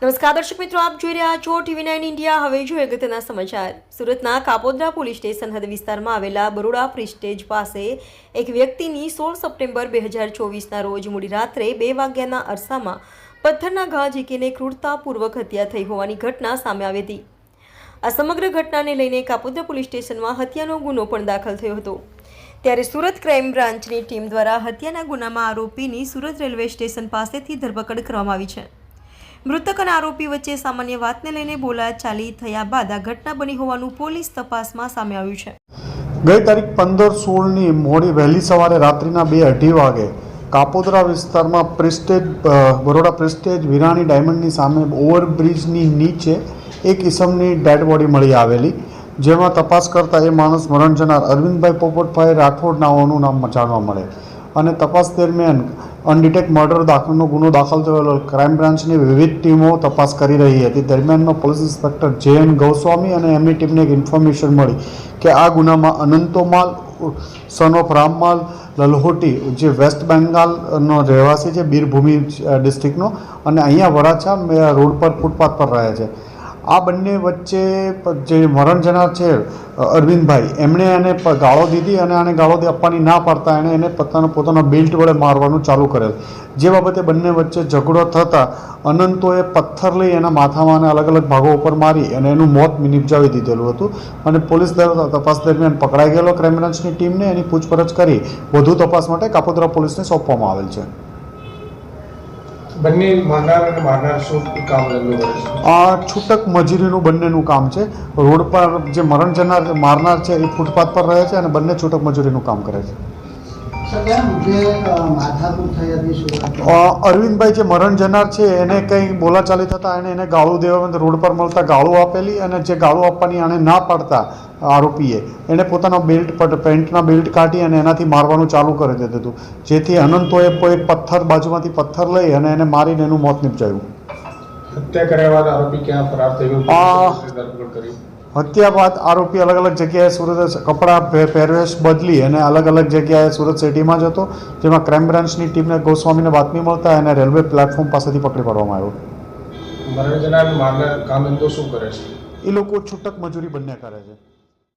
નમસ્કાર દર્શક મિત્રો, આપ જોઈ રહ્યા છો TV9 ઇન્ડિયા। હવે જોઈએ અગત્યના સમાચાર। સુરતના કાપોદ્રા પોલીસ સ્ટેશન હદ વિસ્તારમાં આવેલા બરોડા પ્રિસ્ટેજ પાસે એક વ્યક્તિની 16 સપ્ટેમ્બર 2024ના રોજ મોડી રાત્રે 2 વાગ્યાના અરસામાં પથ્થરના ઘા ઝીકીને ક્રૂરતાપૂર્વક હત્યા થઈ હોવાની ઘટના સામે આવી હતી। આ સમગ્ર ઘટનાને લઈને કાપોદ્રા પોલીસ સ્ટેશનમાં હત્યાનો ગુનો પણ દાખલ થયો હતો। ત્યારે સુરત ક્રાઇમ બ્રાન્ચની ટીમ દ્વારા હત્યાના ગુનામાં આરોપીની સુરત રેલવે સ્ટેશન પાસેથી ધરપકડ કરવામાં આવી છે। મૃતક અને આરોપી વચ્ચે સામાન્ય વાતને લઈને બોલાચાલી થયા બાદ આ ઘટના બની હોવાનું પોલીસ તપાસમાં સામે આવ્યું છે। ગઈ તારીખ 15/16ની મોડી વહેલી સવારે રાત્રિના 2:30 વાગે કાપોદ્રા વિસ્તારમાં બરોડા પ્રેસ્ટેજ વિરાણી ડાયમંડની સામે ઓવરબ્રિજની નીચે એક ઇસમની ડેડ બોડી મળી આવેલી, જેમાં તપાસ કરતા એ માણસ મરણ જનાર અરવિંદભાઈ પોપટભાઈ રાઠોડ નાઓનું નામ જાણવા મળે અને તપાસ દરમિયાન અનડિટેક મર્ડર દાખલનો ગુનો દાખલ થયેલો ક્રાઇમ બ્રાન્ચની વિવિધ ટીમો તપાસ કરી રહી હતી। દરમિયાનમાં પોલીસ ઇન્સ્પેક્ટર JN ગૌસ્વામી અને એમની ટીમને એક ઇન્ફોર્મેશન મળી કે આ ગુનામાં અનંતોમાલ સન ઓફ રામમાલ લલહોટી, જે વેસ્ટ બેંગાલનો રહેવાસી છે, બીરભૂમિ ડિસ્ટ્રિક્ટનો, અને અહીંયા વરાછા રોડ પર ફૂટપાથ પર રહે છે। આ બંને વચ્ચે જે મરણ જનાર છે અરવિંદભાઈ, એમણે એને ગાળો દીધી અને આને ગાળો આપવાની ના પાડતા એને પોતાના બેલ્ટ વડે મારવાનું ચાલુ કરેલ, જે બાબતે બંને વચ્ચે ઝઘડો થતાં અનંતોએ પથ્થર લઈ એના માથામાં અને અલગ અલગ ભાગો ઉપર મારી અને એનું મોત નિપજાવી દીધેલું હતું અને પોલીસ તપાસ દરમિયાન પકડાઈ ગયેલો ક્રાઇમ બ્રાન્ચની ટીમને એની પૂછપરછ કરી વધુ તપાસ માટે કાપોદ્રા પોલીસને સોંપવામાં આવેલ છે। બંને મારનાર અને મારનાર શું કામ ધંધો કરે છે? આ છૂટક મજૂરીનું બંનેનું કામ છે। રોડ પર જે મરણ જનાર મારનાર છે એ ફૂટપાથ પર રહે છે અને બંને છૂટક મજૂરીનું કામ કરે છે। અરવિંદભાઈ જે મરણ જનાર છે એને કંઈ બોલાચાલી થતાં એને ગાળું દેવા, રોડ પર મળતા ગાળું આપેલી અને જે ગાળું આપવાની આને ના પાડતા આરોપીએ એને પોતાના બેલ્ટ પર પેન્ટના બેલ્ટ કાઢી અને એનાથી મારવાનું ચાલુ કરી દીધું હતું, જેથી અનંતોએ એક પથ્થર બાજુમાંથી પથ્થર લઈ અને એને મારીને એનું મોત નિપજાયું। હત્યા કર્યા બાદ આરોપી ક્યાં ફરાર થઈ ગયો? હત્યા બાદ આરોપી અલગ અલગ જગ્યાએ સુરત કપડાં પહેરવેશ બદલી અને અલગ અલગ જગ્યાએ સુરત સિટીમાં જ હતો, જેમાં ક્રાઇમ બ્રાન્ચની ટીમને ગોસ્વામીને બાતમી મળતા એને રેલવે પ્લેટફોર્મ પાસેથી પકડી પાડવામાં આવ્યો। મરણ જનાર મારનાર કામ ધંધો શું કરે છે? એ લોકો છૂટક મજૂરી બંને કરે છે।